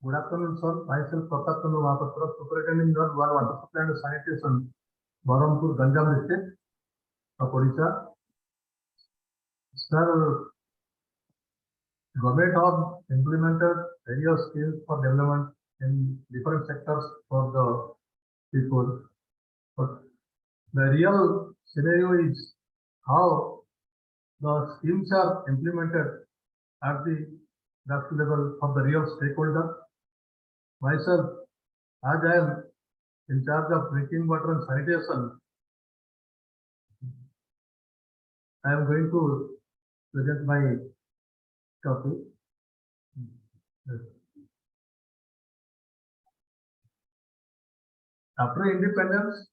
Good afternoon, sir. Myself, Pratap Chandra Mahapatra, Superintendent of Water Supply and Sanitation, Barampur, Ganjam District of Odisha. Sir, government have implemented various schemes for development in different sectors for the people. But the real scenario is how the schemes are implemented at the grassroots level for the real stakeholder. Myself, as I am in charge of drinking water and sanitation, I am going to present my topic. After independence,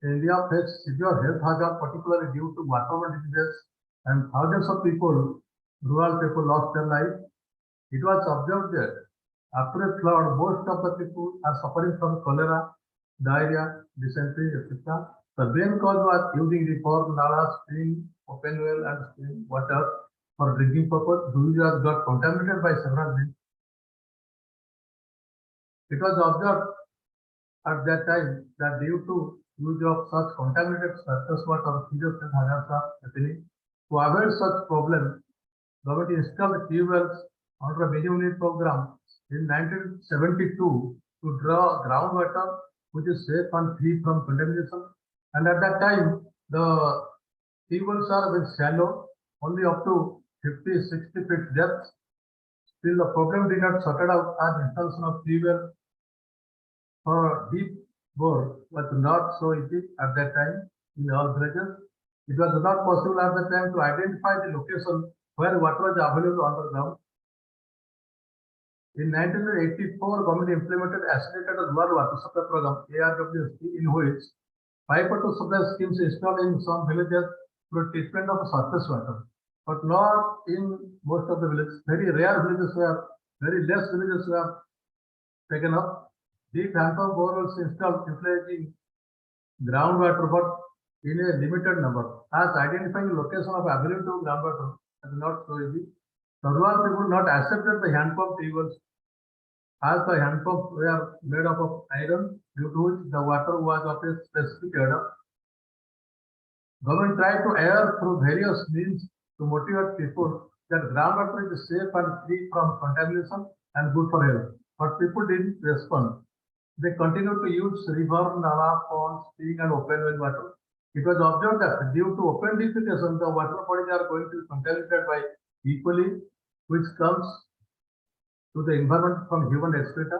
India faced severe health hazard, particularly due to waterborne diseases, and thousands of people, rural people, lost their life. It was observed that after a flood, most of the people are suffering from cholera, diarrhea, dysentery, etc. The main cause was using river, nala, spring, open well, and spring water for drinking purpose. These got contaminated by several means. It was observed at that time that due to use of such contaminated surface water, serious health hazards are happening. To avoid such problem, government installed tube wells under a minimum need program in 1972 to draw groundwater which is safe and free from contamination. And at that time, the tube wells are very shallow, only up to 50-60 feet depth. Still, the problem did not sorted out as installation of tube well for deep bore was not so easy at that time in all villages. It was not possible at that time to identify the location where water was available underground. In 1984, government implemented Accelerated Rural Water Supply Program (ARWSP), in which pipe water supply schemes installed in some villages for treatment of surface water, but not in most of the villages. Very rare villages were, very less villages were taken up. Deep handpump borewells installed utilizing groundwater, but in a limited number, as identifying the location of available groundwater is not so easy. The rural people not accepted the handpump tables, as the hand pumps were made up of iron, due to which the water was of a specific order. Government tried to err through various means to motivate people that groundwater is safe and free from contamination and good for health. But people didn't respond. They continued to use river, nala, pond, spring, and open well water. It was observed that due to open defecation, the water bodies are going to be contaminated by E. coli, which comes to the environment from human excreta.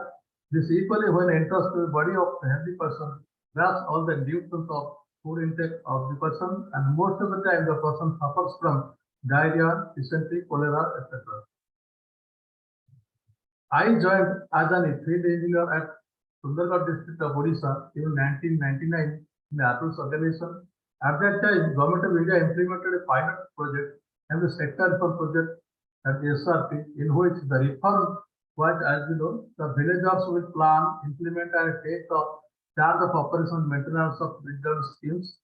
This E. coli, when enters to the body of a healthy person, grabs all the nutrients of food intake of the person, and most of the time the person suffers from diarrhea, dysentery, cholera, etc. I joined as an field engineer at Sundargarh district of Odisha in 1999 in the Apples organization. At that time, Government of India implemented a pilot project and the sector reform project at the SRP, in which the reform was, as you know, the villagers will plan, implement, and take the charge of operation and maintenance of digital schemes.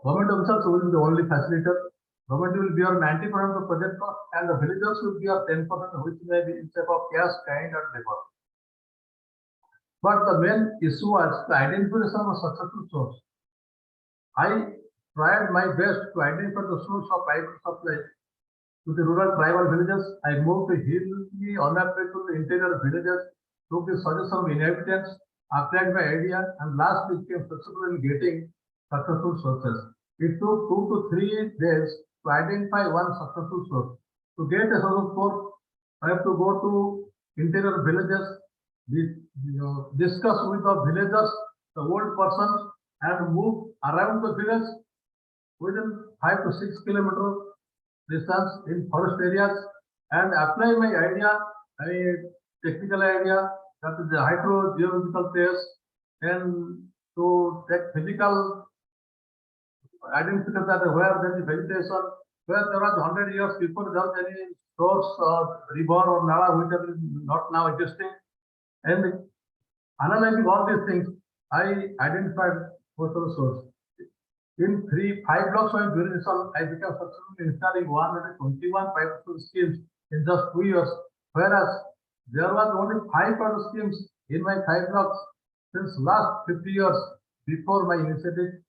Government officials will be the only facilitator. Government will bear 90% of the project cost, and the villagers will bear 10%, which may be in shape of cash, kind, and labor. But the main issue was the identification of a successful source. I tried my best to identify the source of pipe supply to the rural tribal villages. I moved to hilly, unapproachable interior villages, took the suggestion of inhabitants, applied my idea, and lastly became successful in getting successful sources. It took 2 to 3 days to identify one successful source. To get a successful source, I have to go to interior villages, discuss with the villagers, the old persons, and move around the village within 5 to 6 kilometers distance in forest areas and apply my idea, technical idea, that is the hydrogeological test, and to take physical identification that where there is vegetation, where there was 100 years before there was any source or river or nala which is not now existing, and analyzing all these things, I identified most of the source. In 5 blocks of duration, I became successful in installing 121 pipe schemes in just 2 years, whereas There was only 5 water schemes in my 5 blocks since last 50 years before my initiative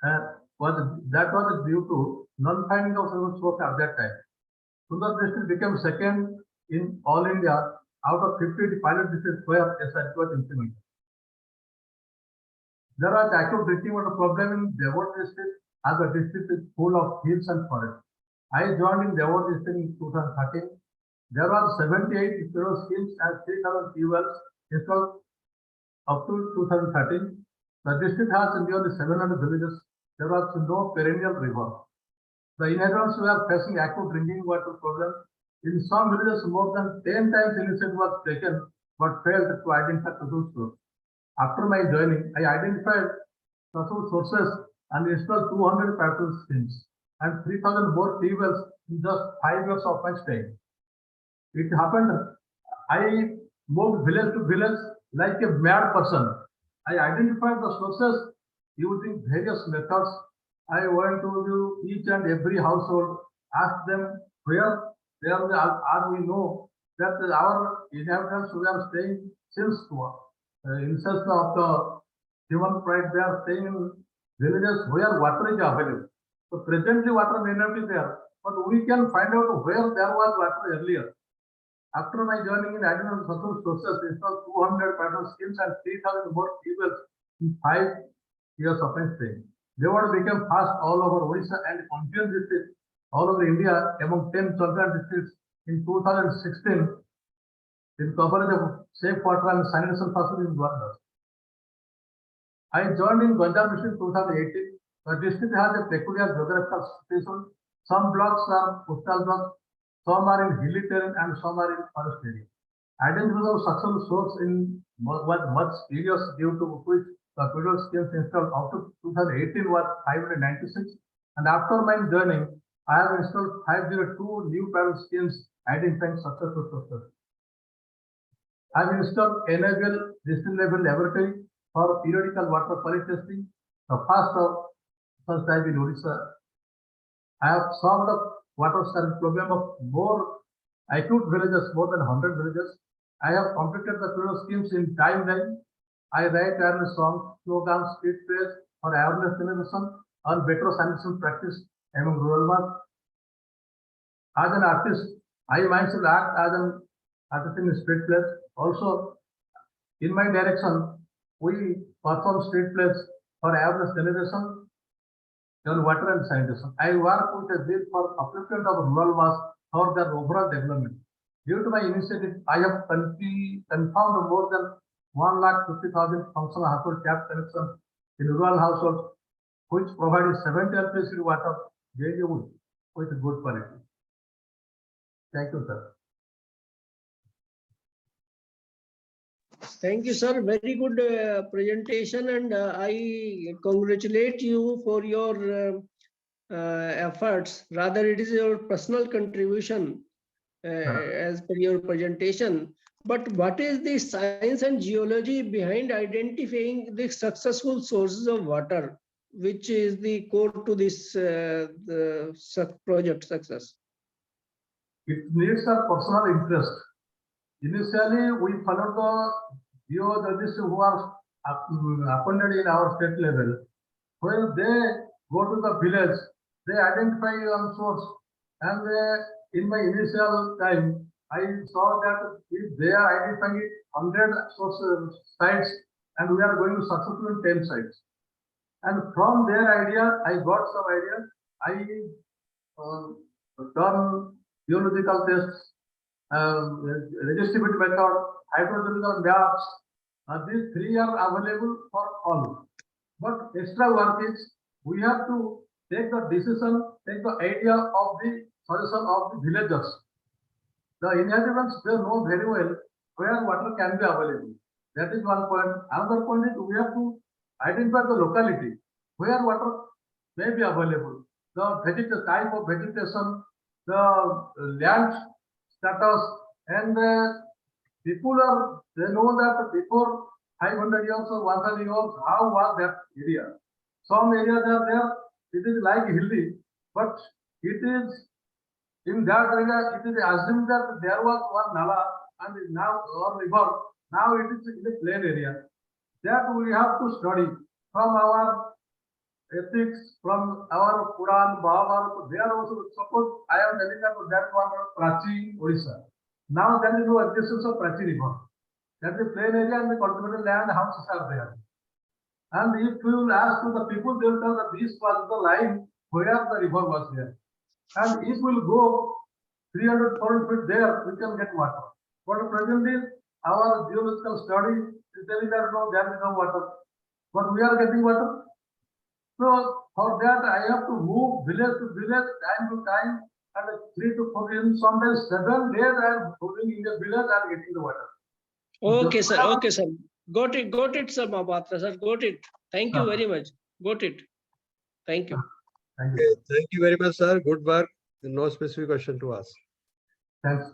that was due to non-finding of surface source at that time. Sundar district became second in all India out of 50 pilot districts where SKOCH was implemented. There was acute drinking water problem in Devot district as the district is full of hills and forests. I joined in Devot district in 2013. There was 78 pilot schemes and 3,000 wells installed up to 2013. The district has nearly 700 villages. There was no perennial river. The inhabitants were facing acute drinking water problem. In some villages, more than 10 times initiative was taken but failed to identify suitable source. After my joining, I identified suitable sources and installed 200 patrol schemes and 3,000 more wells in just 5 years of my stay. It happened, I moved village to village like a mad person. I identified the sources using various methods. I went to each and every household, asked them where they are, as we know that our inhabitants who are staying since incest of the human right, they are staying in villages where water is available. So presently water may not be there, but we can find out where there was water earlier. After my joining in agricultural successful sources, installed 200 patrol schemes and 3,000 more wells in 5 years of my stay. Devot became fast all over Odisha and Panchayat district all over India among 10 Consultancy districts in 2016 in coverage of safe water and sanitation facilities in Rwanda. I joined in Punjab district in 2018. The district has a peculiar geographical situation. Some blocks are coastal blocks, some are in hilly terrain, and some are in forest area. Identification of successful source in was much serious due to which the federal schemes installed up to 2018 was 596, and after my joining, I have installed 502 new federal schemes identifying successful sources. I have installed NABL district level laboratory for periodical water quality testing, the first of such type in Odisha. I have solved the water scarcity problem of more acute villages, more than 100 villages. I have completed the federal schemes in timeline. I write awareness songs, slogans, street plays for awareness generation on better sanitation practice among rural mass. As an artist, I myself act as an artist in street plays. Also, in my direction, we perform street plays for awareness generation on water and sanitation. I work with a bill for upliftment of rural mass for their overall development. Due to my initiative, I have confirmed more than 1,50,000 functional household tap connections in rural households, which provide 70 LPC water daily with good quality. Thank you, sir. Thank you, sir. Very good presentation, and I congratulate you for your efforts. Rather, it is your personal contribution as per your presentation. But what is the science and geology behind identifying the successful sources of water, which is the core to this project success? It needs a personal interest. Initially, we followed the geologists who are appointed in our state level. When they go to the village, they identify one source, and in my initial time, I saw that if they are identifying 100 source sites, and we are going to successful in 10 sites. And from their idea, I got some idea. I done geological tests, resistivity method, hydrological maps. These three are available for all. But extra work is we have to take the decision, take the idea of the solution of the villagers. The inhabitants, they know very well where water can be available. That is one point. Another point is we have to identify the locality where water may be available. The type of vegetation, the land status, and people are, they know that before 500 years or 1,000 years, how was that area? Some areas are there, it is like hilly, but it is in that area, it is assumed that there was one nala and now or river, now it is in a plain area. That we have to study from our ethics, from our Puran, Bhagavad. They are also, suppose I am telling that that one Prachi, Odisha. Now there is no existence of Prachi river. That is a plain area and the cultivated land houses are there. And if you will ask to the people, they will tell that this was the line where the river was there. And if we will go 300, 400 feet there, we can get water. But presently, our geological study is telling that no, there is no water. But we are getting water. So for that, I have to move village to village, time to time, and 3 to 4 days, sometimes 7 days I am moving in the village and getting the water. Okay, sir. Okay, sir. Got it, sir, Mahapatra, sir. Got it. Thank you very much. Got it. Thank you. Thank Okay, you. thank you very much, sir. Good work. No specific question to ask. Thanks.